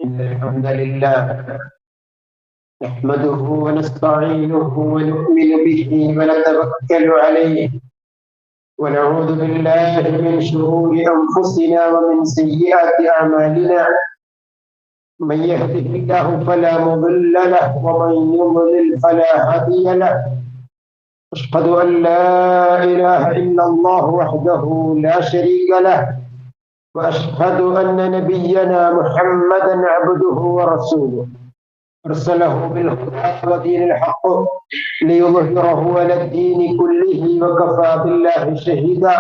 إن الحمد لله نحمده ونستعينه ونؤمن به ونتوكل عليه ونعوذ بالله من شرور أنفسنا ومن سيئات أعمالنا. من يهده الله فلا مضل له ومن يضلل فلا هادي له. أشهد أن لا إله إلا الله وحده لا شريك له، وأشهد أن نبينا محمدا عبده ورسوله أرسله بالهدى ودين الحق ليظهره على الدين كله وكفى بالله شهيدا.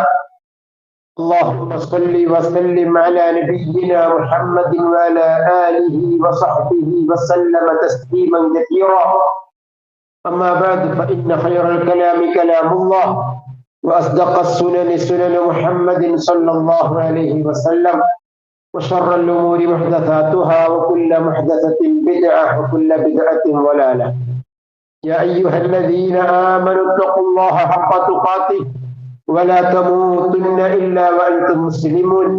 اللهم صل وسلم على نبينا محمد وعلى آله وصحبه وسلم تسليما كثيرا. أما بعد، فإن خير الكلام كلام الله، وأصدق السنن سنن محمد صلى الله عليه وسلم، وشر الأمور محدثاتها وكل محدثة بدعة وكل بدعة ضلالة. يا أيها الذين آمنوا اتقوا الله حق تقاته ولا تموتن إلا وأنتم مسلمون.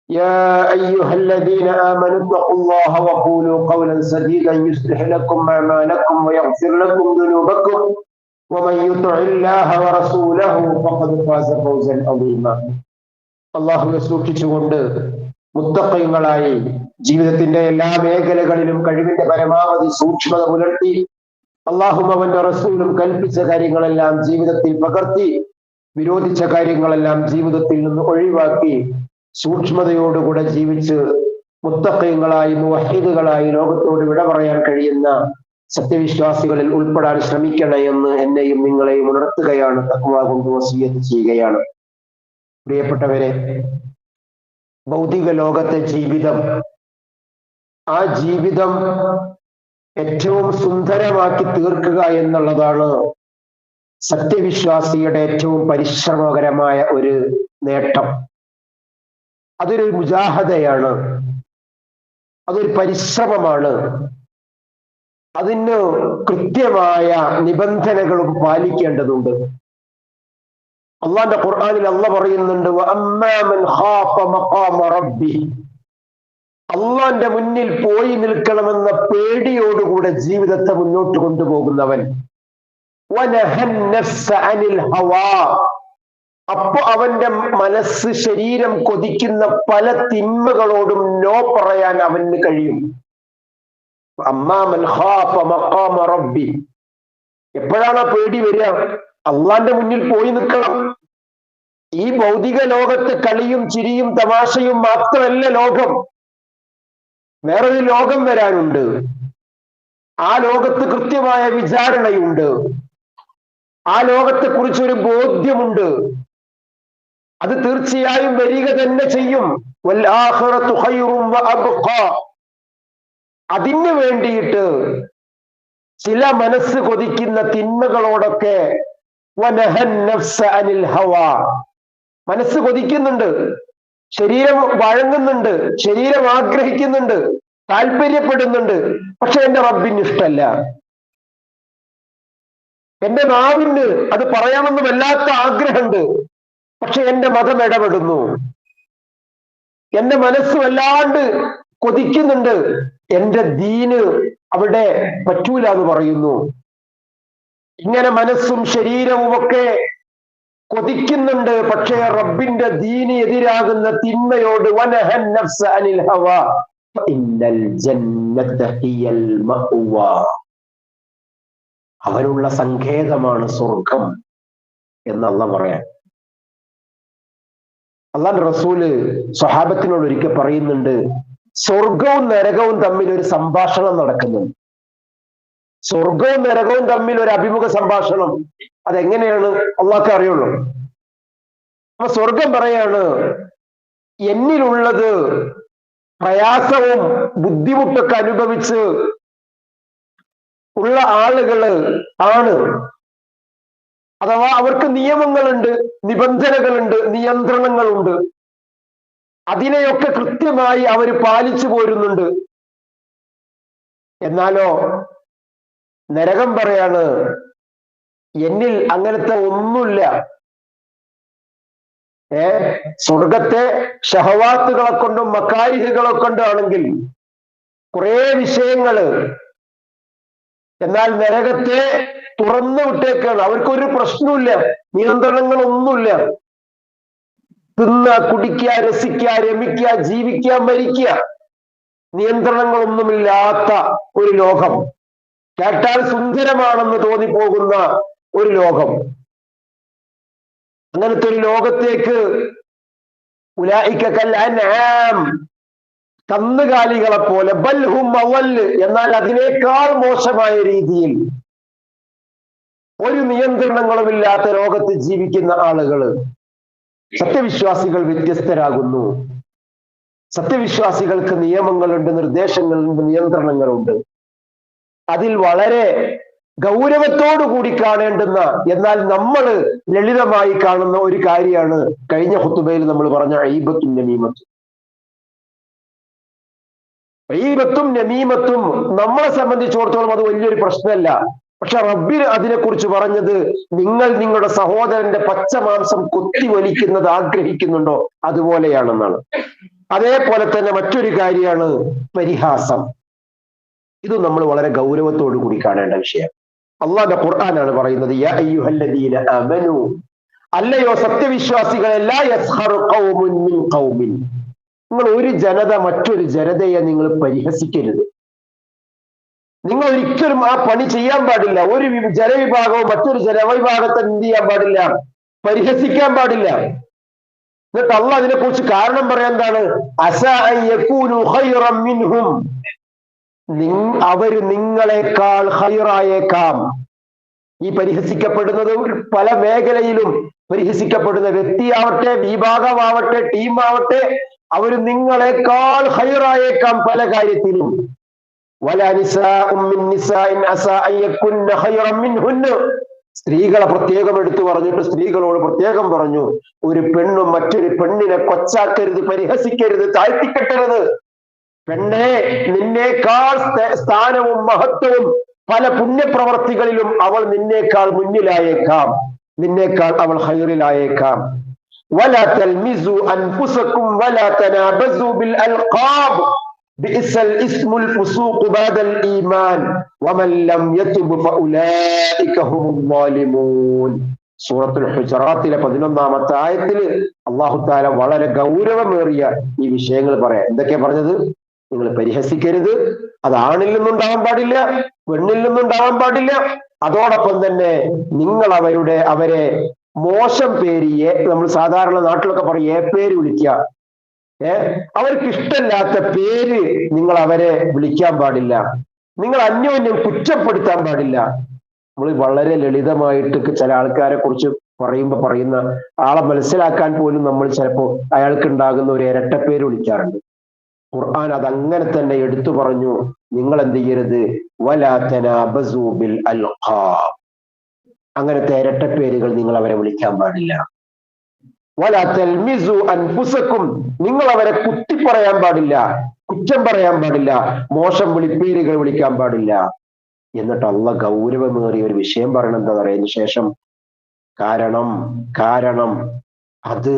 يا أيها الذين آمنوا اتقوا الله وقولوا قولا سديدا يصلح لكم أعمالكم ويغفر لكم ذنوبكم، ومن يطع الله ورسوله فقد فاز فوزا عظيما. അല്ലാഹുവെ സൂക്ഷിച്ചുകൊണ്ട് മുത്തഖീങ്ങളായി ജീവിതത്തിന്റെ എല്ലാ മേഖലകളിലും കഴിവിന്റെ പരമാവധി സൂക്ഷ്മത പുലർത്തി അല്ലാഹുവും അവന്റെ റസൂലും കൽപ്പിച്ച കാര്യങ്ങളെല്ലാം ജീവിതത്തിൽ പകർത്തി വിരോധിച്ച കാര്യങ്ങളെല്ലാം ജീവിതത്തിൽ നിന്ന് ഒഴിവാക്കി സൂക്ഷ്മതയോടുകൂടെ ജീവിച്ച് മുത്തഖീങ്ങളായി മുവഹ്ഹിദുകളായി ലോകത്തോട് വിട പറയാൻ കഴിയുന്ന സത്യവിശ്വാസികളിൽ ഉൾപ്പെടാൻ ശ്രമിക്കണേ എന്ന് എന്നെയും നിങ്ങളെയും ഉണർത്തുകയാണ്, തഖ്വ കൊണ്ട് വസിയ്യത്ത് ചെയ്യുകയാണ്. പ്രിയപ്പെട്ടവരെ, ഭൗതിക ലോകത്തെ ജീവിതം, ആ ജീവിതം ഏറ്റവും സുന്ദരമാക്കി തീർക്കുക എന്നുള്ളതാണ് സത്യവിശ്വാസിയുടെ ഏറ്റവും പരിശ്രമകരമായ ഒരു നേട്ടം. അതൊരു മുജാഹദയാണ്, അതൊരു പരിശ്രമമാണ്. അതിന് കൃത്യമായ നിബന്ധനകളും പാലിക്കേണ്ടതുണ്ട്. അള്ളാന്റെ ഖുർആനിൽ അള്ളാഹ് പറയുന്നുണ്ട്, അള്ളാന്റെ മുന്നിൽ പോയി നിൽക്കണമെന്ന പേടിയോടുകൂടെ ജീവിതത്തെ മുന്നോട്ട് കൊണ്ടുപോകുന്നവൻ. അപ്പൊ അവന്റെ മനസ്സ്, ശരീരം കൊതിക്കുന്ന പല തിന്മകളോടും നോ പറയാൻ അവന് കഴിയും. എപ്പോഴാണ് ആ പേടി വരിക? അള്ളാന്റെ മുന്നിൽ പോയി നിൽക്കണം. ഈ ഭൗതിക ലോകത്ത് കളിയും ചിരിയും തമാശയും മാത്രമല്ല ലോകം, വേറൊരു ലോകം വരാനുണ്ട്. ആ ലോകത്ത് കൃത്യമായ വിചാരണയുണ്ട്. ആ ലോകത്തെ കുറിച്ചൊരു ബോധ്യമുണ്ട്. അത് തീർച്ചയായും വരിക തന്നെ ചെയ്യും. വൽആഖിറതു ഖൈറും വഅബ്ഖാ. അതിന് വേണ്ടിയിട്ട് ചില മനസ്സ് കൊതിക്കുന്ന തിന്മകളോടൊക്കെ മനസ്സ് കൊതിക്കുന്നുണ്ട്, ശരീരം വഴങ്ങുന്നുണ്ട്, ശരീരം ആഗ്രഹിക്കുന്നുണ്ട്, താല്പര്യപ്പെടുന്നുണ്ട്. പക്ഷെ എന്റെ റബ്ബിന് ഇഷ്ടമല്ല. എന്റെ നാവിന് അത് പറയാമെന്ന് വല്ലാത്ത ആഗ്രഹമുണ്ട്, പക്ഷെ എന്റെ മതം ഇടപെടുന്നു. എന്റെ മനസ്സ് വല്ലാണ്ട് കൊതിക്കുന്നുണ്ട്, എന്റെ ദീന് അവിടെ പറ്റൂല എന്ന് പറയുന്നു. ഇങ്ങനെ മനസ്സും ശരീരവും ഒക്കെ കൊതിക്കുന്നുണ്ട്, പക്ഷേ റബ്ബിന്റെ ദീന് എതിരാകുന്ന തിന്മയോട് അവനുള്ള സങ്കേതമാണ് സ്വർഗം എന്ന് അള്ളാഹ് പറയാൻ. അള്ളാഹുവിന്റെ റസൂല് സ്വഹാബത്തിനോട് ഒരിക്കൽ പറയുന്നുണ്ട്, സ്വർഗവും നരകവും തമ്മിൽ ഒരു സംഭാഷണം നടക്കുന്നുണ്ട്. സ്വർഗവും നരകവും തമ്മിൽ ഒരു അഭിമുഖ സംഭാഷണം. അതെങ്ങനെയാണ് അള്ളാഹ്ക്ക് അറിയുള്ളൂ. അപ്പൊ സ്വർഗം പറയാണ്, എന്നിലുള്ളത് പ്രയാസവും ബുദ്ധിമുട്ടൊക്കെ അനുഭവിച്ച് ഉള്ള ആളുകള് ആണ്. അഥവാ അവർക്ക് നിയമങ്ങളുണ്ട്, നിബന്ധനകളുണ്ട്, നിയന്ത്രണങ്ങളുണ്ട്. അതിനെയൊക്കെ കൃത്യമായി അവർ പാലിച്ചു പോരുന്നുണ്ട്. എന്നാലോ നരകം പറയാണ്, എന്നിൽ അങ്ങനത്തെ ഒന്നുമില്ല. സ്വർഗത്തെ ഷഹവാത്തുകളെ കൊണ്ടും മക്കാരിഹുകളെ കൊണ്ടാണെങ്കിൽ കുറെ വിഷയങ്ങള്. എന്നാൽ നരകത്തെ തുറന്നു വിട്ടേക്കാണ്. അവർക്കൊരു പ്രശ്നമില്ല, നിയന്ത്രണങ്ങളൊന്നുമില്ല. തിന്ന, കുടിക്കുക, രസിക്കുക, രമിക്കുക, ജീവിക്കുക, മരിക്കുക, നിയന്ത്രണങ്ങളൊന്നുമില്ലാത്ത ഒരു ലോകം. കേട്ടാൽ സുന്ദരമാണെന്ന് തോന്നിപ്പോകുന്ന ഒരു ലോകം. അങ്ങനത്തെ ഒരു ലോകത്തേക്ക് ഉലൈക കൽ അൻആം, കന്നുകാലികളെ പോലെ, ബൽഹും അവല്, എന്നാൽ അതിനേക്കാൾ മോശമായ രീതിയിൽ ഒരു നിയന്ത്രണങ്ങളുമില്ലാത്ത ലോകത്ത് ജീവിക്കുന്ന ആളുകള്. സത്യവിശ്വാസികൾ വ്യത്യസ്തരാകുന്നു. സത്യവിശ്വാസികൾക്ക് നിയമങ്ങളുണ്ട്, നിർദ്ദേശങ്ങളുണ്ട്, നിയന്ത്രണങ്ങളുണ്ട്. അതിൽ വളരെ ഗൗരവത്തോടു കൂടി കാണേണ്ടുന്ന, എന്നാൽ നമ്മൾ ലളിതമായി കാണുന്ന ഒരു കാര്യമാണ് കഴിഞ്ഞ ഖുതുബയിൽ നമ്മൾ പറഞ്ഞ ഗീബത്തും നമീമത്തും. ഗീബത്തും നമീമത്തും നമ്മളെ സംബന്ധിച്ചിടത്തോളം അത് വലിയൊരു പ്രശ്നമല്ല. പക്ഷെ റബ്ബിന് അതിനെക്കുറിച്ച് പറഞ്ഞത്, നിങ്ങൾ നിങ്ങളുടെ സഹോദരന്റെ പച്ചമാംസം കൊത്തി വലിക്കുന്നത് ആഗ്രഹിക്കുന്നുണ്ടോ അതുപോലെയാണെന്നാണ്. അതേപോലെ തന്നെ മറ്റൊരു കാര്യമാണ് പരിഹാസം. ഇത് നമ്മൾ വളരെ ഗൗരവത്തോടു കൂടി കാണേണ്ട വിഷയം. അല്ലാഹുവിന്റെ ഖുർആനാണ് പറയുന്നത്, യാ അയ്യുഹല്ലദീന ആമനൂ, അല്ലയോ സത്യവിശ്വാസികളെ, ലാ യസ്ഖറു ഖൗമുൻ മിൻ ഖൗമിൻ, നിങ്ങൾ ഒരു ജനത മറ്റൊരു ജനതയെ നിങ്ങൾ പരിഹസിക്കരുത്. നിങ്ങൾ ഒരിക്കലും ആ പണി ചെയ്യാൻ പാടില്ല. ഒരു ജനവിഭാഗവും മറ്റൊരു ജനവിഭാഗത്തെ എന്ത് ചെയ്യാൻ പാടില്ല? പരിഹസിക്കാൻ പാടില്ല. എന്നിട്ട് അള്ളാഹ് അതിനെക്കുറിച്ച് കാരണം പറയാൻ എന്താണ്? അസാ അൻ യകൂനു ഖൈറൻ മിൻഹും, അവര് നിങ്ങളെക്കാൾ ഖൈറായേക്കാം. ഈ പരിഹസിക്കപ്പെടുന്നത് പല മേഖലയിലും പരിഹസിക്കപ്പെടുന്ന വ്യക്തിയാവട്ടെ, വിഭാഗമാവട്ടെ, ടീമാവട്ടെ, അവര് നിങ്ങളെക്കാൾ ഖൈറായേക്കാം പല കാര്യത്തിലും. വലാ നിസാഉം മിൻ നിസാഇൻ അസാ അൻ യകുന്ന ഖൈറൻ മിൻഹുന്ന, സ്ത്രീകളെ പ്രത്യേകം എടുത്തു പറഞ്ഞിട്ട് സ്ത്രീകളോട് പ്രത്യേകം പറഞ്ഞു, ഒരു പെണ്ണും മറ്റൊരു പെണ്ണിനെ കൊച്ചാക്കരുത്, പരിഹസിക്കരുത്, താഴ്ത്തിക്കെട്ടരുത്. പെണ്ണെ, നിന്നേക്കാൾ സ്ഥാനവും മഹത്വവും പല പുണ്യപ്രവർത്തികളിലും അവൾ നിന്നേക്കാൾ മുന്നിലായേക്കാം, നിന്നേക്കാൾ അവൾ ഖൈറിലായേക്കാം. വലാ തൽമിസു അൻഫുസകും വലാ തനാബസു ബിൽ അൽഖാബ് ബിഇസൽ ഇസ്മുൽ ഫുസൂഖ് ബഅദൽ ഈമാൻ വമൻ ലം യതുബ് ഫഉലൈക ഹുമുൽ ളാലിമൂൻ. സൂറത്തുൽ ഹുജറാത്തിലെ 11-ാമത്തെ ആയത്തിൽ അല്ലാഹു തആല വളരെ ഗൗരവമേറിയ ഈ വിഷയങ്ങൾ പറയാം. എന്തൊക്കെയാ പറഞ്ഞത്? നിങ്ങൾ പരിഹസിക്കരുത്. അത് ആണിൽ നിന്നുണ്ടാവാൻ പാടില്ല, പെണ്ണിൽ നിന്നുണ്ടാവാൻ പാടില്ല. അതോടൊപ്പം തന്നെ നിങ്ങൾ അവരെ മോശം പേര്, നമ്മൾ സാധാരണ നാട്ടിലൊക്കെ പറയും പേര് വിളിക്കുക, അവർക്ക് ഇഷ്ടമില്ലാത്ത പേര് നിങ്ങൾ അവരെ വിളിക്കാൻ പാടില്ല. നിങ്ങൾ അന്യോന്യം കുറ്റപ്പെടുത്താൻ പാടില്ല. നമ്മൾ വളരെ ലളിതമായിട്ട് ചില ആൾക്കാരെ കുറിച്ച് പറയുന്ന ആളെ മനസ്സിലാക്കാൻ പോലും നമ്മൾ ചിലപ്പോൾ അയാൾക്ക് ഉണ്ടാകുന്ന ഒരു ഇരട്ടപ്പേര് വിളിക്കാറുണ്ട്. ഖുർആൻ അതങ്ങനെ തന്നെ എടുത്തു പറഞ്ഞു, നിങ്ങൾ എന്ത് ചെയ്യരുത്? വലാ തനാബസു ബിൽ അൽഖാബ്, അങ്ങനത്തെ ഇരട്ടപ്പേരുകൾ നിങ്ങൾ അവരെ വിളിക്കാൻ പാടില്ല. വലാ തൽമിസു അൻഫുസകും, നിങ്ങൾ അവരെ കുത്തി പറയാൻ പാടില്ല, കുറ്റം പറയാൻ പാടില്ല, മോശം വിളിപ്പേരുകൾ വിളിക്കാൻ പാടില്ല. എന്നിട്ട് അള്ളാഹ് ഗൗരവമേറിയ ഒരു വിഷയം പറയണം. എന്താ പറയുന്ന ശേഷം? കാരണം അത്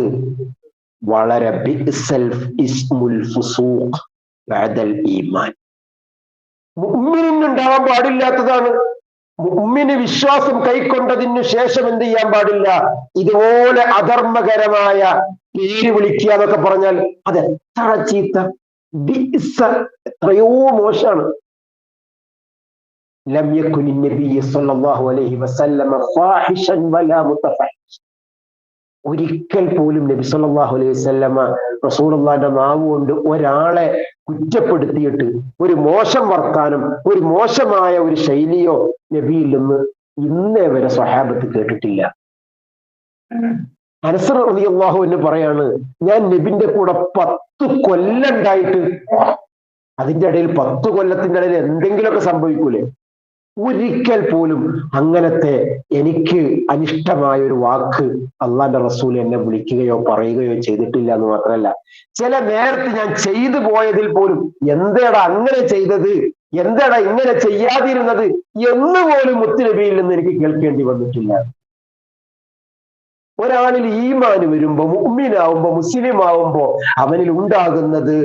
വളരെ ബിഇസൽ ഇസ്മുൽ ഫുസൂഖ് ബഅദൽ ഈമാൻ, മുഅ്മിനിന് ഉണ്ടാവാൻ പാടില്ലാത്തതാണ്. മുഅ്മിന് വിശ്വാസം കൈക്കൊണ്ടതിനു ശേഷം എന്ത് ചെയ്യാൻ പാടില്ല? ഇതുപോലെ അധർമ്മകരമായ പേര് വിളിക്കുക എന്നൊക്കെ പറഞ്ഞാൽ അത് എത്ര ചീത്ത, ബിഇസ, എത്രയോ മോശമാണ്. ലം യകുനി നബിയ്യ സ്വല്ലല്ലാഹു അലൈഹി വസല്ലമ ഫാഹിഷൻ വലാ മുതഫഹിഷ്, ഒരിക്കൽ പോലും നബി സല്ലല്ലാഹു അലൈഹി വസല്ലമ റസൂലുള്ളാഹിന്റെ നാവ് കൊണ്ട് ഒരാളെ കുറ്റപ്പെടുത്തിയിട്ട് ഒരു മോശം വർത്താനം, ഒരു മോശമായ ഒരു ശൈലിയോ നബിയിൽ നിന്ന് ഇന്നേ വരെ സ്വഹാബത്ത് കേട്ടിട്ടില്ല. അനസ് റളിയല്ലാഹു അൻഹു പറയാണ്, ഞാൻ നബിന്റെ കൂടെ 10 കൊല്ലം ഉണ്ടായിട്ട് അതിന്റെ ഇടയിൽ 10 കൊല്ലത്തിന്റെ ഇടയിൽ എന്തെങ്കിലുമൊക്കെ സംഭവിക്കൂലേ, ഒരിക്കൽ പോലും അങ്ങനത്തെ എനിക്ക് അനിഷ്ടമായ ഒരു വാക്ക് അള്ളാന്റെ റസൂൽ എന്നെ വിളിക്കുകയോ പറയുകയോ ചെയ്തിട്ടില്ല എന്ന് മാത്രമല്ല, ചില നേരത്ത് ഞാൻ ചെയ്തു പോയതിൽ പോലും എന്തേടാ അങ്ങനെ ചെയ്തത്, എന്തേടാ ഇങ്ങനെ ചെയ്യാതിരുന്നത് എന്ന് പോലും മുത്തുനബിയിൽ നിന്ന് എനിക്ക് കേൾക്കേണ്ടി വന്നിട്ടില്ല. ഒരാളിൽ ഈമാന് വരുമ്പോ, മുഅ്മിനാവുമ്പോ, മുസ്ലിം ആവുമ്പോ അവനിൽ ഉണ്ടാകുന്നത്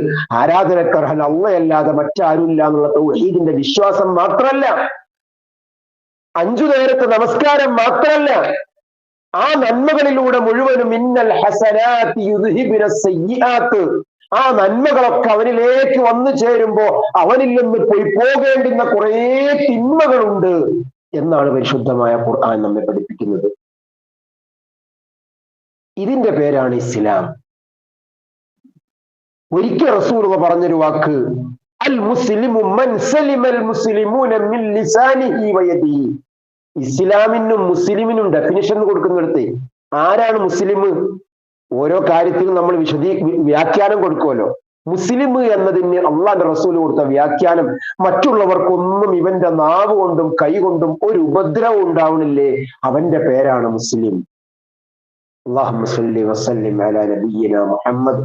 ആരാധനക്കർഹൻ അല്ലാതെ മറ്റാരുമില്ല എന്നുള്ള തൗഹീദിന്റെ വിശ്വാസം മാത്രമല്ല, 5 നേരത്തെ നമസ്കാരം മാത്രമല്ല, ആ നന്മകളിലൂടെ മുഴുവനും ഇന്നൽ ഹസനാത്തി യുദ്ഹിബുന സയ്യിആത്ത്, ആ നന്മകളൊക്കെ അവനിലേക്ക് വന്നു ചേരുമ്പോ അവനിൽ നിന്ന് പോകേണ്ടുന്ന കുറേ തിന്മകളുണ്ട് എന്നാണ് പരിശുദ്ധമായ ഖുർആൻ നമ്മെ പഠിപ്പിക്കുന്നത്. ഇതിന്റെ പേരാണ് ഇസ്ലാം. ഒരിക്കൽ റസൂലുള്ളാഹി പറഞ്ഞൊരു വാക്ക്, അൽ മുസ്ലിമു മൻ സലിമൽ മുസ്ലിമൂന മിൻ ലിസാനിഹി വയദിഹി. ഇസ്ലാമിനും മുസ്ലിമിനും ഡെഫിനിഷൻ കൊടുക്കുന്നിടത്ത് ആരാണ് മുസ്ലിം? ഓരോ കാര്യത്തിലും നമ്മൾ വ്യാഖ്യാനം കൊടുക്കുമല്ലോ. മുസ്ലിം എന്നതിന് അള്ളാന്റെ റസൂൽ കൊടുത്ത വ്യാഖ്യാനം, മറ്റുള്ളവർക്കൊന്നും ഇവന്റെ നാവ് കൊണ്ടും കൈ കൊണ്ടും ഒരു ഉപദ്രവം ഉണ്ടാവണില്ലേ, അവന്റെ പേരാണ് മുസ്ലിം. അല്ലാഹുമ്മ സ്വല്ലി വസല്ലിം അലാ നബിയ്യിനാ മുഹമ്മദ്.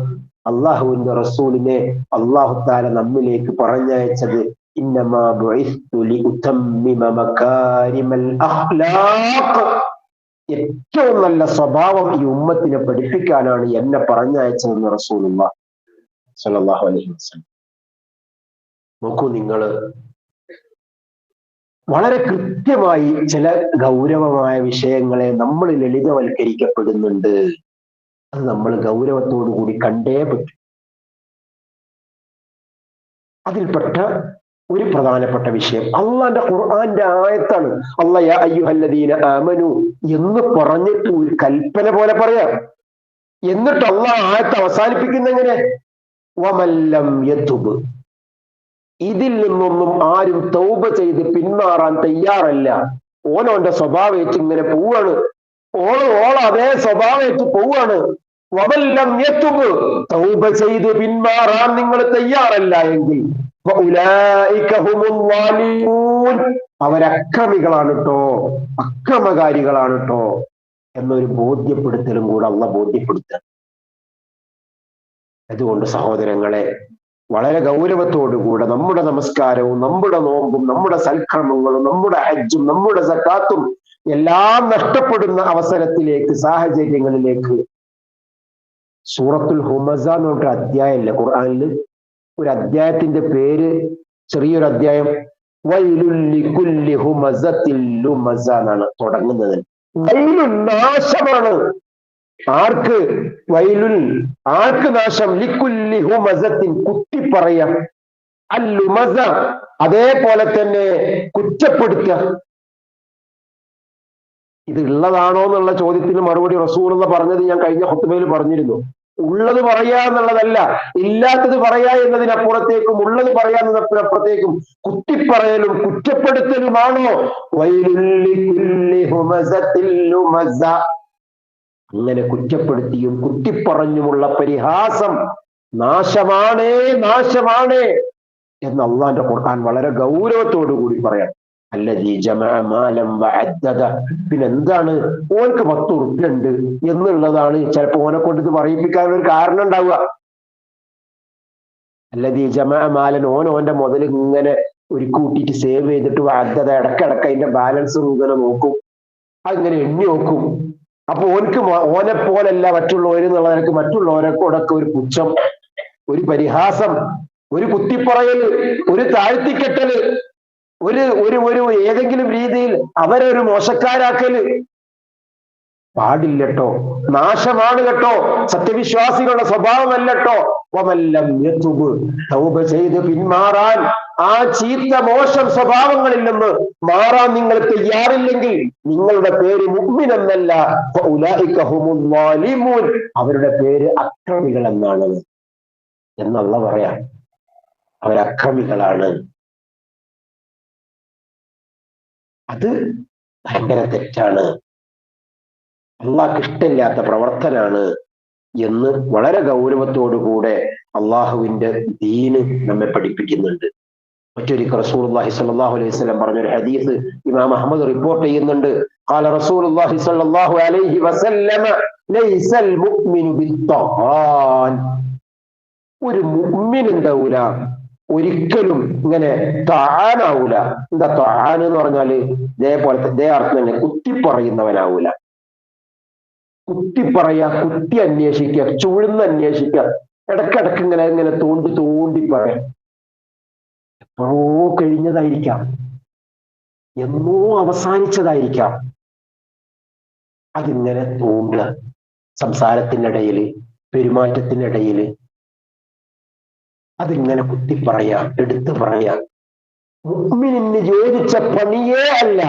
അള്ളാഹുവിന്റെ റസൂലിനെ അള്ളാഹു തആല നമ്മിലേക്ക് പറഞ്ഞയച്ചത് ഇന്നമാ ബുഇസ്തു ലിഉതമ്മിമ മകാരിമൽ അഖ്ലാഖ്, ഏറ്റവും നല്ല സ്വഭാവം ഈ ഉമ്മത്തിനെ പഠിപ്പിക്കാനാണ് എന്നെ പറഞ്ഞയച്ചതെന്ന് റസൂലുള്ളാഹി സ്വല്ലല്ലാഹു അലൈഹി വസല്ലം. നോക്കൂ, നിങ്ങള് വളരെ കൃത്യമായി ചില ഗൗരവമായ വിഷയങ്ങളെ നമ്മൾ ലളിതവൽക്കരിക്കപ്പെടുന്നുണ്ട്. അത് നമ്മൾ ഗൗരവത്തോടു കൂടി കണ്ടേ പറ്റും. അതിൽപ്പെട്ട ഒരു പ്രധാനപ്പെട്ട വിഷയം അള്ളാന്റെ ഖുർആന്റെ ആയത്താണ്. അല്ലാഹ് യാ അയ്യുഹല്ലദീന ആമനു എന്ന് പറഞ്ഞിട്ട് ഒരു കൽപ്പന പോലെ പറയാം. എന്നിട്ട് അള്ളാഹ് ആയത്ത് അവസാനിപ്പിക്കുന്ന എങ്ങനെ? വമല്ലം യതുബ്, ഇതിൽ നിന്നൊന്നും ആരും തൗബ ചെയ്ത് പിന്മാറാൻ തയ്യാറല്ല, ഓനോന്റെ സ്വഭാവേറ്റ് ഇങ്ങനെ പോവാണ്, ഓള അതേ സ്വഭാവേറ്റ് പോവാണ്. വമല്ലം യതുബ്, തൗബ ചെയ്ത് പിന്മാറാൻ നിങ്ങൾ തയ്യാറല്ല എങ്കിൽ അവരക്രമികളാണ് ട്ടോ, അക്രമകാരികളാണ് ട്ടോ എന്നൊരു ബോധ്യപ്പെടുത്തലും കൂടെ അള്ളാഹ് ബോധ്യപ്പെടുത്തുക. അതുകൊണ്ട് സഹോദരങ്ങളെ, വളരെ ഗൗരവത്തോടുകൂടെ നമ്മുടെ നമസ്കാരവും നമ്മുടെ നോമ്പും നമ്മുടെ സൽക്രമങ്ങളും നമ്മുടെ ഹജ്ജും നമ്മുടെ സക്കാത്തും എല്ലാം നഷ്ടപ്പെടുന്ന അവസരത്തിലേക്ക്, സാഹചര്യങ്ങളിലേക്ക് സൂറത്തുൽ ഹുമസ എന്ന് പറഞ്ഞ അധ്യായമില്ല ഖുർആനില്, ഒരു അധ്യായത്തിന്റെ പേര്, ചെറിയൊരു അധ്യായം, വൈലുൽ ലികുല്ലി ഹുമസത്തിൽ ലുമസ എന്നാണ് തുടങ്ങുന്നത്. വൈലുൽ, നാശമാണ്. ആർക്ക്? വൈലുൽ, ആർക്ക് നാശം? ലികുല്ലി ഹുമസത്തിൻ, കുത്തിപ്പറയാം, അൽ ലുമസ, അതേപോലെ തന്നെ കുറ്റപ്പെടുത്തുക. ഇത് ഉള്ളതാണോ എന്നുള്ള ചോദ്യത്തിന് മറുപടി റസൂലുള്ളാഹി പറഞ്ഞത് ഞാൻ കഴിഞ്ഞ ഖുത്ബയിൽ പറഞ്ഞിരുന്നു. ഉള്ളത് പറയാ എന്നുള്ളതല്ല, ഇല്ലാത്തത് പറയാ എന്നതിനപ്പുറത്തേക്കും, ഉള്ളത് പറയാ എന്നതിനപ്പുറത്തേക്കും കുത്തിപ്പറയലും കുറ്റപ്പെടുത്തലുമാണോ വൈലുൽ ലികുല്ലി ഹുമസത്തിൽ ലുമസ? അങ്ങനെ കുറ്റപ്പെടുത്തിയും കുത്തിപ്പറഞ്ഞുമുള്ള പരിഹാസം നാശമാണേ, നാശമാണേ എന്ന് അള്ളാന്റെ ഖുർആൻ വളരെ ഗൗരവത്തോടു കൂടി പറയാം. അല്ലദീ ജമഅ മാലൻ വഅദ്ദദ, പിന്നെന്താണ് ഓനക്ക് 10 ഉറുപ്പിക ഉണ്ട് എന്നുള്ളതാണ് ചിലപ്പോ ഓനെ കൊണ്ട് ഇത് പറയിപ്പിക്കാൻ ഒരു കാരണം ഉണ്ടാവുക. അല്ലദീ ജമഅ മാലൻ, ഓന്റെ മുതൽ ഇങ്ങനെ ഒരു കൂട്ടിയിട്ട് സേവ് ചെയ്തിട്ട് വഅദ്ദദ, ഇടക്കിടക്ക് അതിന്റെ ബാലൻസ് ഇങ്ങനെ നോക്കും, അതിങ്ങനെ എണ്ണി നോക്കും. അപ്പൊ ഓനെ പോലല്ല മറ്റുള്ളവരെന്നുള്ള നിനക്ക് മറ്റുള്ളവരെക്കൊടൊക്കെ ഒരു പുച്ഛം, ഒരു പരിഹാസം, ഒരു കുത്തിപ്പറയല്, ഒരു താഴ്ത്തിക്കെട്ടല്, ഒരു ഏതെങ്കിലും രീതിയിൽ അവരെ ഒരു മോശക്കാരാക്കല് പാടില്ലട്ടോ, നാശമാണ് കേട്ടോ, സത്യവിശ്വാസികളുടെ സ്വഭാവമല്ലട്ടോ. വമല്ലം യതുബ്, തൗബ ചെയ്ത് പിന്മാറാൻ, ആ ചീത്ത മോശം സ്വഭാവങ്ങളിൽ നിന്ന് മാറാൻ നിങ്ങൾ തയ്യാറില്ലെങ്കിൽ നിങ്ങളുടെ പേര് മുഅ്മിൻ എന്നല്ല, ഫഉലൈക ഹുമുൽ ളാലിമൂൻ, അവരുടെ പേര് അക്രമികൾ എന്നാണ് എന്നുള്ള പറയാം. അവരക്രമികളാണ്. അത് ഭയങ്കര തെറ്റാണ്, അള്ളാഹ്ക്ക് ഇഷ്ടമില്ലാത്ത പ്രവർത്തനാണ് എന്ന് വളരെ ഗൗരവത്തോടുകൂടെ അള്ളാഹുവിന്റെ ദീന് നമ്മെ പഠിപ്പിക്കുന്നുണ്ട്. മറ്റൊരിക്കൽ റസൂലുള്ളാഹി സ്വല്ലല്ലാഹു അലൈഹി വസല്ലം പറഞ്ഞൊരു ഹദീസ് ഇമാം അഹ്മദ് റിപ്പോർട്ട് ചെയ്യുന്നുണ്ട്. ഖാല റസൂലുള്ളാഹി സ്വല്ലല്ലാഹു അലൈഹി വസല്ലം ലൈസൽ മുഅ്മിനു ബിത്തഖാൻ, ഒരു മുഅ്മിൻ ഉണ്ടാവൂല, ഒരിക്കലും ഇങ്ങനെ തആനാവൂല. എന്താ തആൻ എന്ന് പറഞ്ഞാല് ഇതേപോലത്തെ ഇതേ അർത്ഥം തന്നെ, കുത്തിപ്പറയുന്നവനാവൂല. കുത്തി പറയാ, കുത്തി അന്വേഷിക്കുക, ചുഴ്ന്ന് അന്വേഷിക്കുക, ഇടക്കിടക്ക് ഇങ്ങനെ തോണ്ടി പറയാം. എപ്പോഴോ കഴിഞ്ഞതായിരിക്കാം, എന്നോ അവസാനിച്ചതായിരിക്കാം. അതിങ്ങനെ തോന്നുക, സംസാരത്തിനിടയിൽ, പെരുമാറ്റത്തിനിടയിൽ അതിങ്ങനെ കുത്തി പറയാ, എടുത്തു പറയാ. മുഅ്മിനിന് യോജിച്ച പണിയേ അല്ല.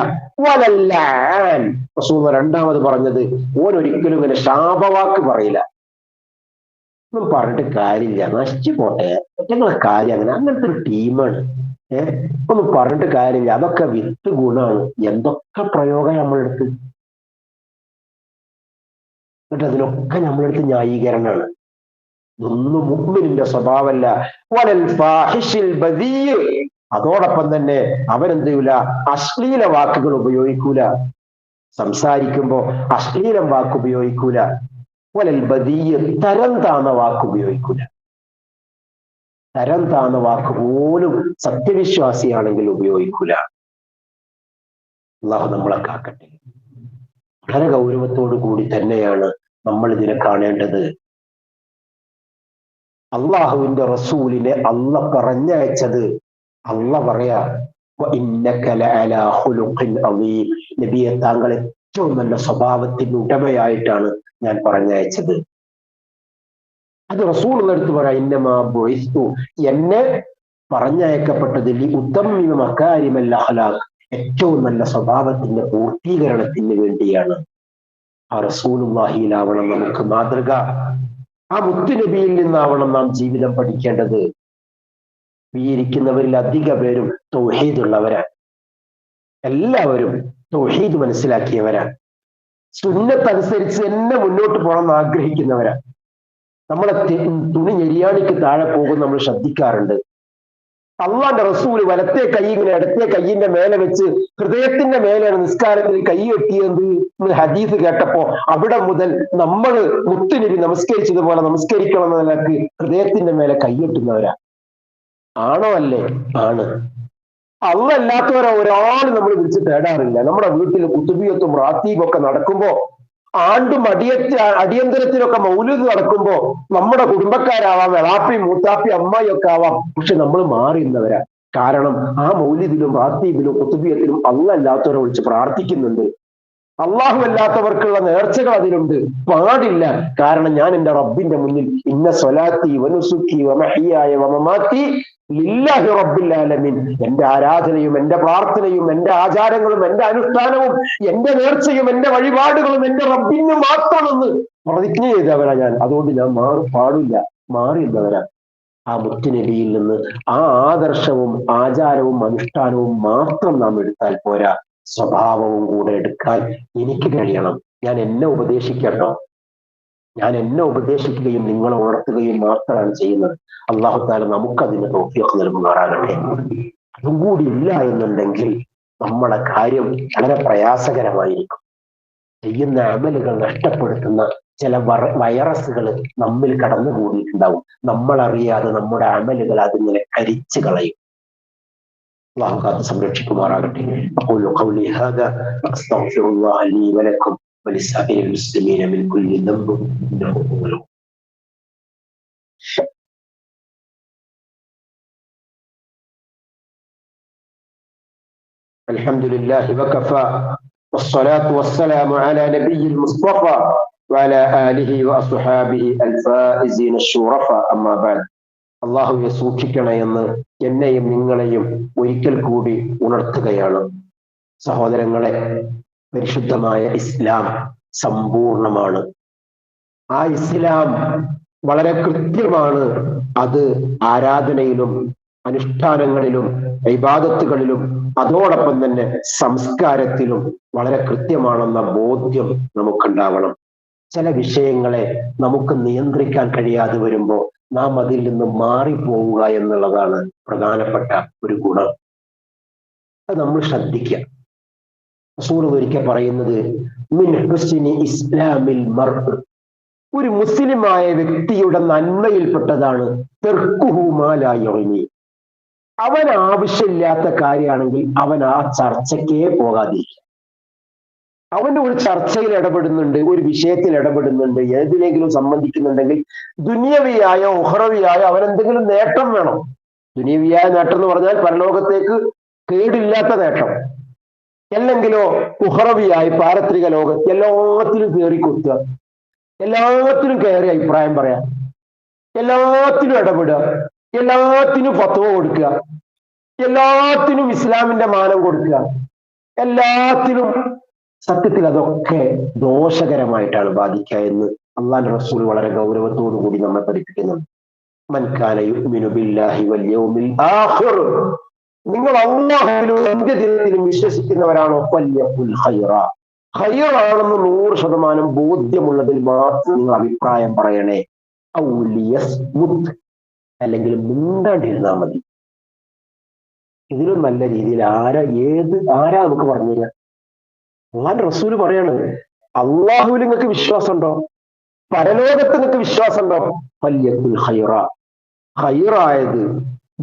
വലല്ലാൻ റസൂൽ രണ്ടാമത് പറഞ്ഞത്, ഓൻ ഒരിക്കലും ഇങ്ങനെ ശാപവാക്ക് പറയില്ല. ഒന്നും പറഞ്ഞിട്ട് കാര്യമില്ല, നശിച്ചു പോട്ടെ, ഞങ്ങളെ കാര്യം അങ്ങനെ, അങ്ങനത്തെ ഒരു ടീമാണ്. ഒന്നും പറഞ്ഞിട്ട് കാര്യമില്ല, അതൊക്കെ വിത്ത് ഗുണമാണ്. എന്തൊക്കെ പ്രയോഗം നമ്മളെടുത്ത്, എന്നിട്ട് അതിനൊക്കെ നമ്മളെടുത്ത് ന്യായീകരണമാണ്. ഇതൊന്നും മുഅ്മിനിന്റെ സ്വഭാവമല്ല. വലൽ ഫാഹിഷിൽ ബദീ, അതോടൊപ്പം തന്നെ അവരെന്ത് ചെയ്യൂല, അശ്ലീല വാക്കുകൾ ഉപയോഗിക്കൂല. സംസാരിക്കുമ്പോ അശ്ലീലം വാക്ക് ഉപയോഗിക്കൂല. വലൽ ബദീ, തരം താന്ന വാക്ക് ഉപയോഗിക്കൂല. തരം താന്ന വാക്ക് പോലും സത്യവിശ്വാസിയാണെങ്കിൽ ഉപയോഗിക്കൂല. അല്ലാഹു നമ്മളെ കാക്കട്ടെ. വളരെ ഗൗരവത്തോടു കൂടി തന്നെയാണ് നമ്മൾ ഇതിനെ കാണേണ്ടത്. അള്ളാഹുവിന്റെ റസൂലിനെ അല്ല പറഞ്ഞയച്ചത്, അല്ല പറയാ, നബിയെ താങ്കൾ ഏറ്റവും നല്ല സ്വഭാവത്തിന്റെ ഉടമയായിട്ടാണ് ഞാൻ പറഞ്ഞയച്ചത്. അത് റസൂൽ എടുത്ത് പറയാം, ഇന്നമാ ബുഇസ്തു, എന്നെ പറഞ്ഞയക്കപ്പെട്ടതിൽ ഉത്തമ്മിന മകാരിമൽ അഖ്ലാഖ്, ഏറ്റവും നല്ല സ്വഭാവത്തിന്റെ പൂർത്തീകരണത്തിന് വേണ്ടിയാണ്. ആ റസൂലുള്ളാഹിയിലാവണം നമുക്ക് മാതൃക. ആ മുത്തുനബിയിൽ നിന്നാവണം നാം ജീവിതം പഠിക്കേണ്ടത്. ഈ ഇരിക്കുന്നവരിൽ അധിക പേരും തൗഹീദ് ഉള്ളവരാണ്. എല്ലാവരും തൗഹീദ് മനസ്സിലാക്കിയവരാണ്. സുന്നത്തനുസരിച്ച് തന്നെ മുന്നോട്ട് പോകണമെന്ന് ആഗ്രഹിക്കുന്നവരാണ്. നമ്മളെ തുണി ഞെരിയാണിക്ക് താഴെ പോകും നമ്മൾ ശ്രദ്ധിക്കാറുണ്ട്. അള്ളാന്റെ റസൂല് വലത്തെ കൈ ഇങ്ങനെ ഇടത്തെ കൈയിന്റെ മേലെ വെച്ച് ഹൃദയത്തിന്റെ മേലെയാണ് നിസ്കാരത്തിൽ കൈ കെട്ടിയത് ഹദീസ് കേട്ടപ്പോ അവിടെ മുതൽ നമ്മൾ മുത്തുനബി നമസ്കരിച്ചതുപോലെ നമസ്കരിക്കണം എന്ന നിലക്ക് ഹൃദയത്തിന്റെ മേലെ കൈയ്യെട്ടുന്നവരാ. ആണോ അല്ലേ? ആണ്. അള്ളല്ലാത്തവരെ ഒരാൾ നമ്മൾ വിളിച്ച് തേടാറില്ല. നമ്മുടെ വീട്ടിൽ കുത്തുബിയത്തും റാത്തീബും ഒക്കെ നടക്കുമ്പോ, ആണ്ടും അടിയന്തരത്തിലൊക്കെ മൗലൂദ് നടക്കുമ്പോ നമ്മുടെ കുടുംബക്കാരാവാം, എളാപ്പി മൂത്താപ്പി അമ്മായി ഒക്കെ ആവാം, പക്ഷെ നമ്മൾ മാറിയുന്നവരാ. കാരണം ആ മൗലിദിലും റാത്തീബിലും കുത്തുബിയത്തിലും അള്ളല്ലാത്തവരെ വിളിച്ച് പ്രാർത്ഥിക്കുന്നുണ്ട്. അള്ളാഹു അല്ലാത്തവർക്കുള്ള നേർച്ചകൾ അതിലുണ്ട്. പാടില്ല. കാരണം ഞാൻ എൻ്റെ റബ്ബിന്റെ മുന്നിൽ ഇന്ന സ്വലാത്തി വനുസുക്കി വമഹിയായ വമമാത്തി ലില്ലാഹി റബ്ബിൽ ആലമീൻ, എന്റെ ആരാധനയും എന്റെ പ്രാർത്ഥനയും എന്റെ ആചാരങ്ങളും എന്റെ അനുഷ്ഠാനവും എന്റെ നേർച്ചയും എന്റെ വഴിപാടുകളും എന്റെ റബ്ബിന് മാത്രമെന്ന് പ്രതിജ്ഞ ചെയ്തവരാ ഞാൻ. അതുകൊണ്ട് ഞാൻ പാടില്ല, മാറിയുന്നവരാ. ആ മുത്തുനബിയിൽ നിന്ന് ആ ആദർശവും ആചാരവും അനുഷ്ഠാനവും മാത്രം നാം എടുത്താൽ പോരാ, സ്വഭാവവും കൂടെ എടുക്കാൻ എനിക്ക് കഴിയണം. ഞാൻ എന്നെ ഉപദേശിക്കട്ടോ, ഞാൻ എന്നെ ഉപദേശിക്കുകയും നിങ്ങളെ ഉണർത്തുകയും മാത്രമാണ് ചെയ്യുന്നത്. അല്ലാഹു തആല നമുക്കതിന് തൗഫീഖ് നൽകുമാറാകട്ടെ. അതും കൂടി ഇല്ല എന്നുണ്ടെങ്കിൽ നമ്മളെ കാര്യം വളരെ പ്രയാസകരമായിരിക്കും. ചെയ്യുന്ന അമലുകൾ നഷ്ടപ്പെടുത്തുന്ന ചില വൈറസുകൾ നമ്മിൽ കടന്നുകൂടിയിട്ടുണ്ടാവും. നമ്മൾ അറിയാതെ നമ്മുടെ അമലുകൾ അതിങ്ങനെ കരിച്ചു കളയും. അല്ലാഹു കാത്ത് സംരക്ഷിക്കുമാറാകട്ടെ. അഖൂലു ഖൗലി ഹാദാ അസ്തഗ്ഫിറുല്ലാഹ ലീ വലക്കും വലിസാഇരിൽ മുസ്ലിമീന മിൻ കുല്ലി ദംബിൻ ഇന്നഹു ഹുവൽ ഗഫൂർ. അൽഹംദുലില്ലാഹി വകഫാ വസ്സലാത്തു വസ്സലാമു അലാ നബിയിൽ മുസ്തഫ വഅലാ ആലിഹി വഅസ്ഹാബിഹി അൽഫായിസീന അശ്ശുറഫ. അമ്മാ ബഅദ്. അള്ളാഹുവിനെ സൂക്ഷിക്കണേ എന്ന് എന്നെയും നിങ്ങളെയും ഒരിക്കൽ കൂടി ഉണർത്തുകയാണ്. സഹോദരങ്ങളെ, പരിശുദ്ധമായ ഇസ്ലാം സമ്പൂർണമാണ്. ആ ഇസ്ലാം വളരെ കൃത്യമാണ്. അത് ആരാധനയിലും അനുഷ്ഠാനങ്ങളിലും ഇബാദത്തുകളിലും അതോടൊപ്പം തന്നെ സംസ്കാരത്തിലും വളരെ കൃത്യമാണെന്ന ബോധ്യം നമുക്കുണ്ടാവണം. ചില വിഷയങ്ങളെ നമുക്ക് നിയന്ത്രിക്കാൻ കഴിയാതെ വരുമ്പോൾ നാം അതിൽ നിന്ന് മാറിപ്പോവുക എന്നുള്ളതാണ് പ്രധാനപ്പെട്ട ഒരു ഗുണം. അത് നമ്മൾ ശ്രദ്ധിക്കുക. റസൂൽ ഒരിക്കൽ പറയുന്നത്, മിൻ ഹുസ്നി ഇസ്ലാമിൽ മർഅ്, ഒരു മുസ്ലിമായ വ്യക്തിയുടെ നന്മയിൽപ്പെട്ടതാണ് തർക്കുഹു മാ ലാ യുഗ്നി, അവൻ ആവശ്യമില്ലാത്ത കാര്യമാണെങ്കിൽ അവൻ ആ ചർച്ചയ്ക്കേ പോകാതിരിക്കുക. അവന്റെ ഒരു ചർച്ചയിൽ ഇടപെടുന്നുണ്ട്, ഒരു വിഷയത്തിൽ ഇടപെടുന്നുണ്ട്, ഏതിലെങ്കിലും സംബന്ധിക്കുന്നുണ്ടെങ്കിൽ ദുനിയവിയായ ഉഹ്റവിയായ അവനെന്തെങ്കിലും നേട്ടം വേണം. ദുനിയവിയായ നേട്ടം എന്ന് പറഞ്ഞാൽ പരലോകത്തേക്ക് കേടില്ലാത്ത നേട്ടം, അല്ലെങ്കിലോ ഉഹ്റവിയായി പാരത്രിക ലോകത്ത് എല്ലാത്തിനും കയറി കുത്തുക, എല്ലാത്തിനും കയറി അഭിപ്രായം പറയാം, എല്ലാത്തിനും ഇടപെടുക, എല്ലാത്തിനും ഫത്വ കൊടുക്കുക, എല്ലാത്തിനും ഇസ്ലാമിന്റെ മാനം കൊടുക്കുക, എല്ലാത്തിനും. സത്യത്തിൽ അതൊക്കെ ദോഷകരമായിട്ടാണ് ബാധിക്കുക എന്ന് അള്ളാഹുവിന്റെ റസൂൽ വളരെ ഗൗരവത്തോടു കൂടി നമ്മെ പഠിപ്പിക്കുന്നുണ്ട്. മൻ കാന യുഅ്മിനു ബില്ലാഹി വൽ യൗമിൽ ആഖിർ, നിങ്ങൾ അല്ലാഹുവിലും അന്ത്യദിനത്തിലും വിശ്വസിക്കുന്നവരാണോ, ഫല്യഖുൽ ഖൈറ, ഖൈറാണെന്ന് 100% ബോധ്യമുള്ളതിൽ മാത്രം നിങ്ങൾ അഭിപ്രായം പറയണേ. ഔ ലിയസ്മുത്, അല്ലെങ്കിൽ മിണ്ടാണ്ടിരുന്നാൽ മതി. ഇതിലും നല്ല രീതിയിൽ ആരാ നമുക്ക് പറഞ്ഞു തരിക? അള്ളാന്റെ റസൂല് പറയാണ്, അള്ളാഹുവിൽ നിങ്ങൾക്ക് വിശ്വാസമുണ്ടോ, പരലോകത്ത് നിങ്ങൾക്ക് വിശ്വാസമുണ്ടോ, ഫല്യഖുൽ ഖൈറ, ഖൈറായത്,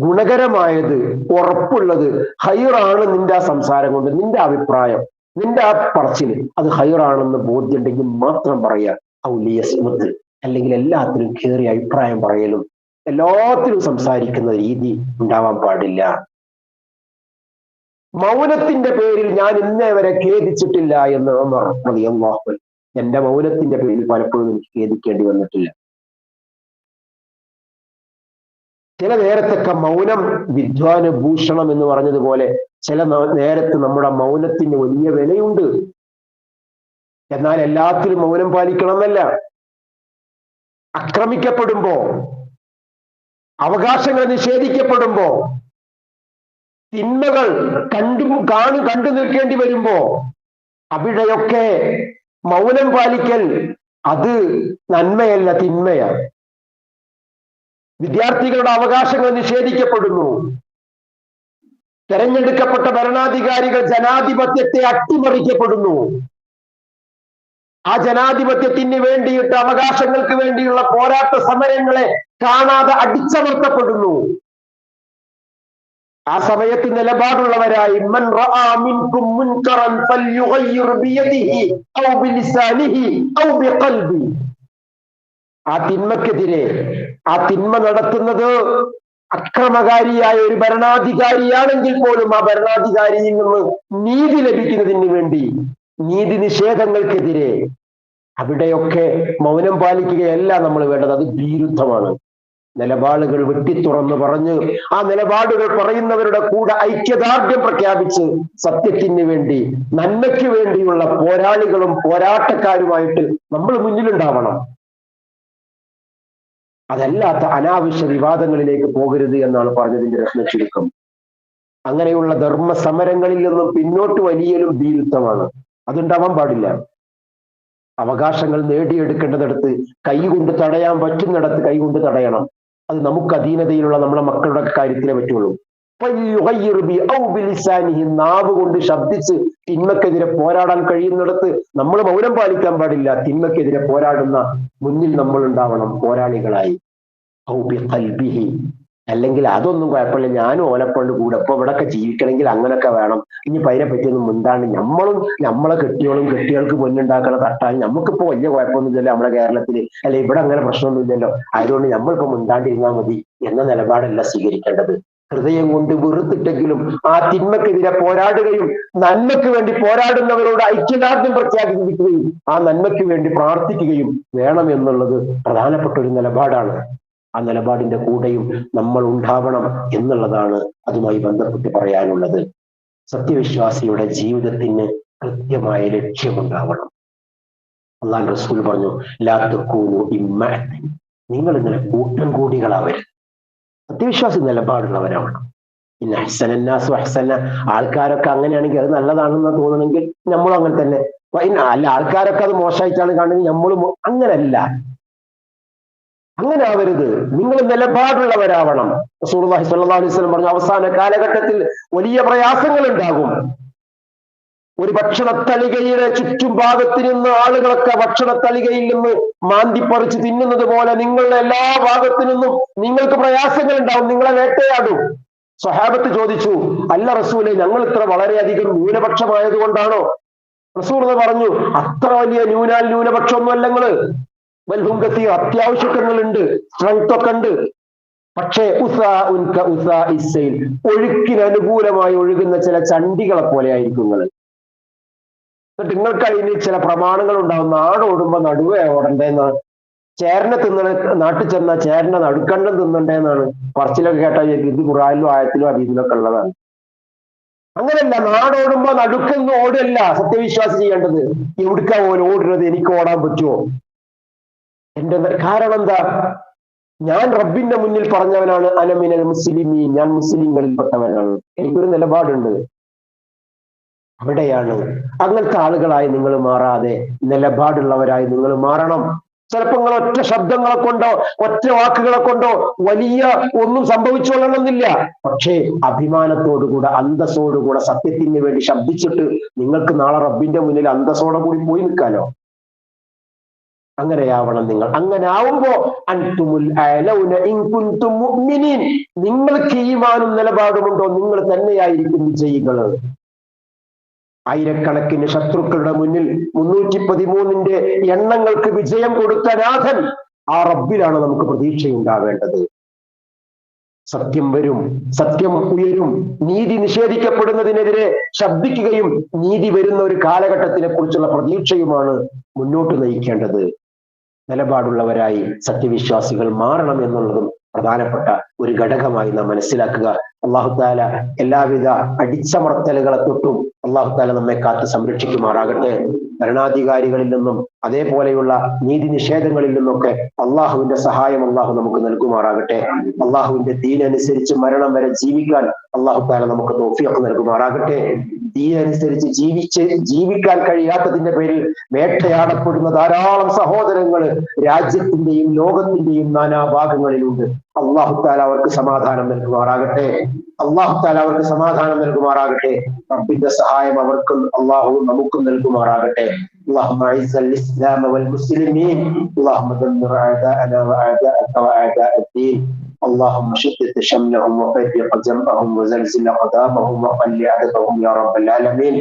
ഗുണകരമായത്, ഉറപ്പുള്ളത് ഖൈറാണ് നിന്റെ ആ സംസാരം കൊണ്ട്, നിന്റെ അഭിപ്രായം, നിന്റെ ആ പറച്ചില് അത് ഖൈറാണെന്ന് ബോധ്യമുണ്ടെങ്കിൽ മാത്രം പറയാ. ഔ ലിയസ്മുത്, അല്ലെങ്കിൽ എല്ലാത്തിനും കയറി അഭിപ്രായം പറയലും എല്ലാത്തിനും സംസാരിക്കുന്ന രീതി ഉണ്ടാവാൻ പാടില്ല. മൗനത്തിന്റെ പേരിൽ ഞാൻ ഇന്നേ വരെ ഖേദിച്ചിട്ടില്ല എന്ന് ഉമർ റളിയല്ലാഹു അൻഹു. എന്റെ മൗനത്തിന്റെ പേരിൽ പലപ്പോഴും എനിക്ക് ഖേദിക്കേണ്ടി വന്നിട്ടില്ല. ചില നേരത്തൊക്കെ മൗനം വിദ്വാന് ഭൂഷണം എന്ന് പറഞ്ഞതുപോലെ ചില നേരത്ത് നമ്മുടെ മൗനത്തിന് വലിയ വിലയുണ്ട്. എന്നാൽ എല്ലാത്തിലും മൗനം പാലിക്കണം എന്നല്ല. ആക്രമിക്കപ്പെടുമ്പോ, അവകാശങ്ങൾ നിഷേധിക്കപ്പെടുമ്പോ, തിന്മകൾ കണ്ടു നിൽക്കേണ്ടി വരുമ്പോ അവിടെയൊക്കെ മൗനം പാലിക്കൽ അത് നന്മയല്ല, തിന്മയാണ്. വിദ്യാർത്ഥികളുടെ അവകാശങ്ങൾ നിഷേധിക്കപ്പെടുന്നു. തെരഞ്ഞെടുക്കപ്പെട്ട ഭരണാധികാരികൾ ജനാധിപത്യത്തെ അട്ടിമറിക്കപ്പെടുന്നു. ആ ജനാധിപത്യത്തിന് വേണ്ടിയിട്ട്, അവകാശങ്ങൾക്ക് വേണ്ടിയുള്ള പോരാട്ട സമരങ്ങളെ കാണാതെ അടിച്ചമർത്തപ്പെടുന്നു. ആ സമയത്ത് നിലപാടുള്ളവരായി മൻ റആ മിൻകും മുൻകറൻ ഫൽയുഗയ്യിർ ബിയദിഹി ഔ ബിലിസാനിഹി ഔ ബിഖൽബി, ആ തിന്മക്കെതിരെ, ആ തിന്മ നടത്തുന്നത് അക്രമകാരിയായ ഒരു ഭരണാധികാരിയാണെങ്കിൽ പോലും ആ ഭരണാധികാരിയിൽ നിന്ന് നീതി ലഭിക്കുന്നതിന് വേണ്ടി, നീതി നിഷേധങ്ങൾക്കെതിരെ അവിടെയൊക്കെ മൗനം പാലിക്കുകയല്ല നമ്മൾ വേണ്ടത്. അത് ഭീരുത്വമാണ്. നിലപാടുകൾ വെട്ടിത്തുറന്ന് പറഞ്ഞ് ആ നിലപാടുകൾ പറയുന്നവരുടെ കൂടെ ഐക്യദാർഢ്യം പ്രഖ്യാപിച്ച് സത്യത്തിന് വേണ്ടി, നന്മയ്ക്ക് വേണ്ടിയുള്ള പോരാളികളും പോരാട്ടക്കാരുമായിട്ട് നമ്മൾ മുന്നിലുണ്ടാവണം. അതല്ലാത്ത അനാവശ്യ വിവാദങ്ങളിലേക്ക് പോകരുത് എന്നാണ് പറഞ്ഞതിന്റെ രത്ന ചുരുക്കം. അങ്ങനെയുള്ള ധർമ്മ സമരങ്ങളിൽ നിന്നും പിന്നോട്ട് വലിയലും ഭീരുത്വമാണ്. അതുണ്ടാവാൻ പാടില്ല. അവകാശങ്ങൾ നേടിയെടുക്കേണ്ടതിടത്ത് കൈകൊണ്ട് തടയാൻ പറ്റുന്നിടത്ത് കൈകൊണ്ട് തടയണം. അത് നമുക്ക് അധീനതയിലുള്ള നമ്മുടെ മക്കളുടെ കാര്യത്തിലേ പറ്റുള്ളൂ. നാവ് കൊണ്ട് ശബ്ദിച്ച് തിന്മക്കെതിരെ പോരാടാൻ കഴിയുന്നിടത്ത് നമ്മൾ മൗനം പാലിക്കാൻ പാടില്ല. തിന്മക്കെതിരെ പോരാടുന്ന മുന്നിൽ നമ്മൾ ഉണ്ടാവണം പോരാളികളായി. അല്ലെങ്കിൽ അതൊന്നും കുഴപ്പമില്ല, ഞാനും ഓലപ്പണ്ട് കൂടെ ഇപ്പൊ ഇവിടൊക്കെ ജീവിക്കണമെങ്കിൽ അങ്ങനൊക്കെ വേണം, ഇനി അതിനെ പറ്റിയൊന്നും മിണ്ടാണ്ട് നമ്മളെ കെട്ടികൾക്ക് പൊന്നുണ്ടാക്കണ തട്ടാൻ നമുക്കിപ്പോ വലിയ കുഴപ്പമൊന്നുമില്ലല്ലോ നമ്മുടെ കേരളത്തിൽ, അല്ലെ ഇവിടെ അങ്ങനെ പ്രശ്നമൊന്നുമില്ലല്ലോ, അതുകൊണ്ട് നമ്മളിപ്പോ മിണ്ടാണ്ടിരുന്നാൽ മതി എന്ന നിലപാടല്ല സ്വീകരിക്കേണ്ടത്. ഹൃദയം കൊണ്ട് വെറുത്തിട്ടെങ്കിലും ആ തിന്മക്കെതിരെ പോരാടുകയും നന്മയ്ക്ക് വേണ്ടി പോരാടുന്നവരോട് ഐക്യദാർഢ്യം പ്രഖ്യാപിക്കുകയും ആ നന്മയ്ക്ക് വേണ്ടി പ്രാർത്ഥിക്കുകയും വേണം എന്നുള്ളത് പ്രധാനപ്പെട്ട ഒരു നിലപാടാണ്. ആ നിലപാടിന്റെ കൂടെയും നമ്മൾ ഉണ്ടാവണം എന്നുള്ളതാണ് അതുമായി ബന്ധപ്പെട്ട് പറയാനുള്ളത്. സത്യവിശ്വാസിയുടെ ജീവിതത്തിന് കൃത്യമായ ലക്ഷ്യമുണ്ടാവണം. അല്ലാഹു റസൂൽ പറഞ്ഞു, ലാ തകൂനു ഇമ്മഅത്തിൻ, നിങ്ങൾ ഇങ്ങനെ കൂട്ടം കൂടികളാവരുത്. സത്യവിശ്വാസി നിലപാടുള്ളവരാവണം. പിന്നെ അഹ്സനന്നാസു അഹ്സന, ആൾക്കാരൊക്കെ അങ്ങനെയാണെങ്കിൽ അത് നല്ലതാണെന്ന് തോന്നണമെങ്കിൽ നമ്മളും അങ്ങനെ തന്നെ. അല്ല, ആൾക്കാരൊക്കെ അത് മോശമായിട്ടാണ് കാണുന്നത്, നമ്മളും അങ്ങനല്ല. അങ്ങനെ ആവരുത്. നിങ്ങൾ നിലപാടുള്ളവരാവണം. റസൂലുള്ളാഹി സ്വല്ലല്ലാഹു അലൈഹി വസല്ലം പറഞ്ഞു, അവസാന കാലഘട്ടത്തിൽ വലിയ പ്രയാസങ്ങൾ ഉണ്ടാകും. ഒരു ഭക്ഷണത്തളികയുടെ ചുറ്റും ഭാഗത്ത് നിന്ന് ആളുകളൊക്കെ ഭക്ഷണത്തളികയിൽ നിന്ന് മാന്തിപ്പറിച്ച് തിന്നുന്നത് പോലെ നിങ്ങളുടെ എല്ലാ ഭാഗത്തു നിന്നും നിങ്ങൾക്ക് പ്രയാസങ്ങൾ ഉണ്ടാവും, നിങ്ങളെ വേട്ടയാടും. സ്വഹാബത്ത് ചോദിച്ചു, അല്ല റസൂലേ, ഞങ്ങൾ ഇത്ര വളരെയധികം ന്യൂനപക്ഷമായത് കൊണ്ടാണോ റസൂൽ പറഞ്ഞു അത്ര വലിയ ന്യൂനപക്ഷമൊന്നുമല്ല നിങ്ങള്. വൽഹുങ്കത്തി അത്യാവശ്യങ്ങളുണ്ട്, സ്ട്രെങ്ത് ഒക്കെ ഉണ്ട്. പക്ഷേ ഒഴുക്കിന് അനുകൂലമായി ഒഴുകുന്ന ചില ചണ്ടികളെ പോലെ ആയിരിക്കും നിങ്ങൾ. എന്നിട്ട് നിങ്ങൾക്ക് അതിന് ചില പ്രമാണങ്ങൾ ഉണ്ടാവും. നാടോടുമ്പോ നടുവേ ഓടണ്ടേന്ന്, ചേരനെ നാട്ടിൽ ചെന്ന ചേരനെ നടുക്കണ്ടം തിന്നണ്ടേന്നാണ് പറച്ചിലൊക്കെ കേട്ടാൽ ഇത് ഖുർആനിലും ആയത്തിലും ഹദീസിലൊക്കെ ഉള്ളതാണ്. അങ്ങനെയല്ല, നാടോടുമ്പോ നടുക്കൊന്നും ഓടല്ല സത്യവിശ്വാസം ചെയ്യേണ്ടത്. എവിടുക്കാ പോലും ഓടുന്നത്? എനിക്ക് ഓടാൻ പറ്റുമോ? എന്റെ കാരണം എന്താ? ഞാൻ റബ്ബിന്റെ മുന്നിൽ പറഞ്ഞവനാണ്, അനമിനൽ മുസ്ലിമീൻ, ഞാൻ മുസ്ലിങ്ങളിൽപ്പെട്ടവനാണ്, എനിക്കൊരു നിലപാടുണ്ട്. അവിടെയാണ് അങ്ങനത്തെ ആളുകളായി നിങ്ങൾ മാറാതെ നിലപാടുള്ളവരായി നിങ്ങൾ മാറണം. ചിലപ്പോൾ നിങ്ങൾ ഒറ്റ ശബ്ദങ്ങളെ കൊണ്ടോ ഒറ്റ വാക്കുകളെ കൊണ്ടോ വലിയ ഒന്നും സംഭവിച്ചുകൊള്ളണമെന്നില്ല. പക്ഷേ അഭിമാനത്തോടുകൂടെ അന്തസ്സോടുകൂടെ സത്യത്തിന് വേണ്ടി ശബ്ദിച്ചിട്ട് നിങ്ങൾക്ക് നാളെ റബ്ബിന്റെ മുന്നിൽ അന്തസ്സോടെ കൂടി പോയി നിൽക്കാലോ. അങ്ങനെയാവണം നിങ്ങൾ. അങ്ങനെ ആവുമ്പോ അൻതുമുൽ അലൗന ഇൻ കുൻതും മുഅ്മിനീൻ, നിങ്ങൾക്ക് ഈമാനും നിലപാടുമുണ്ടോ നിങ്ങൾ തന്നെയായിരിക്കും വിജയികൾ. ആയിരക്കണക്കിന് ശത്രുക്കളുടെ മുന്നിൽ 313 എണ്ണങ്ങൾക്ക് വിജയം കൊടുത്ത നാഥൻ ആ റബ്ബിലാണ് നമുക്ക് പ്രതീക്ഷയുണ്ടാവേണ്ടത്. സത്യം വരും, സത്യം ഉയരും. നീതി നിഷേധിക്കപ്പെടുന്നതിനെതിരെ ശബ്ദിക്കുകയും നീതി വരുന്ന ഒരു കാലഘട്ടത്തിനെ കുറിച്ചുള്ള പ്രതീക്ഷയുമാണ് മുന്നോട്ട് നയിക്കേണ്ടത്. നിലപാടുള്ളവരായി സത്യവിശ്വാസികൾ മാറണം എന്നുള്ളതും പ്രധാനപ്പെട്ട ഒരു ഘടകമായി നാം മനസ്സിലാക്കുക. അല്ലാഹു തആല എല്ലാവിധ അടിച്ചമർത്തലുകളെ തൊട്ടും അല്ലാഹു തആല നമ്മെ കാത്ത് സംരക്ഷിക്കുമാറാകട്ടെ. ഭരണാധികാരികളിൽ നിന്നും അതേപോലെയുള്ള നീതി നിഷേധങ്ങളിൽ നിന്നൊക്കെ അള്ളാഹുവിന്റെ സഹായം അള്ളാഹു നമുക്ക് നൽകുമാറാകട്ടെ. അള്ളാഹുവിന്റെ ദീനനുസരിച്ച് മരണം വരെ ജീവിക്കാൻ അള്ളാഹു തആല നമുക്ക് തൗഫീഖ് നൽകുമാറാകട്ടെ. ദീനനുസരിച്ച് ജീവിക്കാൻ കഴിയാത്തതിന്റെ പേരിൽ വേട്ടയാടപ്പെടുന്ന ധാരാളം സഹോദരങ്ങൾ രാജ്യത്തിന്റെയും ലോകത്തിന്റെയും നാനാഭാഗങ്ങളിലുണ്ട്. അള്ളാഹു തആല അവർക്ക് സമാധാനം നൽകുമാറാകട്ടെ. അള്ളാഹു തആല അവർക്ക് സമാധാനം നൽകുമാറാകട്ടെ. റബ്ബിന്റെ സഹായം അവർക്കും അള്ളാഹു നമുക്കും നൽകുമാറാകട്ടെ. اللهم اعز الاسلام والمسلمين، اللهم دمر اعداءنا واعداءك واعداء الدين، اللهم شتت شملهم وفرق جمعهم وزلزل اقدامهم وقل عددهم يا رب العالمين.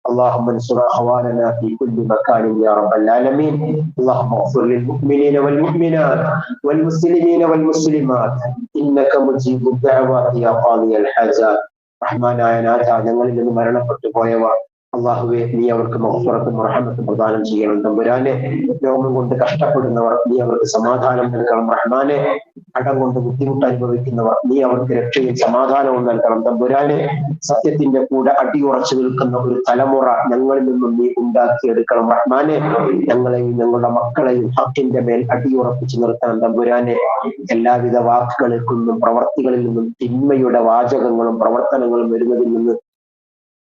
اللهم انصر اخواننا في كل مكان يا رب العالمين. اللهم اغفر للمؤمنين والمؤمنات والمسلمين والمسلمات انك مجيب الدعوات يا قاضي الحاجات. റഹ്മാനായ നാഥ, ഞങ്ങളിൽ നിന്ന് മരണപ്പെട്ടു പോയവർ അള്ളാഹുവെ നീ അവർക്ക് മഗ്ഫിറത്തും റഹ്മത്തും പ്രദാനം ചെയ്യണം തമ്പുരാനെ. രോഗം കൊണ്ട് കഷ്ടപ്പെടുന്നവർ നീ അവർക്ക് സമാധാനം നൽകണം റഹ്മാനെ. കടം കൊണ്ട് ബുദ്ധിമുട്ട് അനുഭവിക്കുന്നവർ നീ അവർക്ക് രക്ഷയും സമാധാനവും നൽകണം തമ്പുരാനെ. സത്യത്തിന്റെ കൂടെ അടിയുറച്ചു നിൽക്കുന്ന ഒരു തലമുറ ഞങ്ങളിൽ നിന്നും നീ ഉണ്ടാക്കിയെടുക്കണം റഹ്മാനെ. ഞങ്ങളെയും ഞങ്ങളുടെ മക്കളെയും ഹക്കിന്റെ മേൽ അടിയുറപ്പിച്ചു നിർത്തണം തമ്പുരാനെ. എല്ലാവിധ വാക്കുകളിൽ നിന്നും പ്രവർത്തികളിൽ നിന്നും തിന്മയുടെ വാചകങ്ങളും പ്രവർത്തനങ്ങളും വരുന്നതിൽ നിന്ന്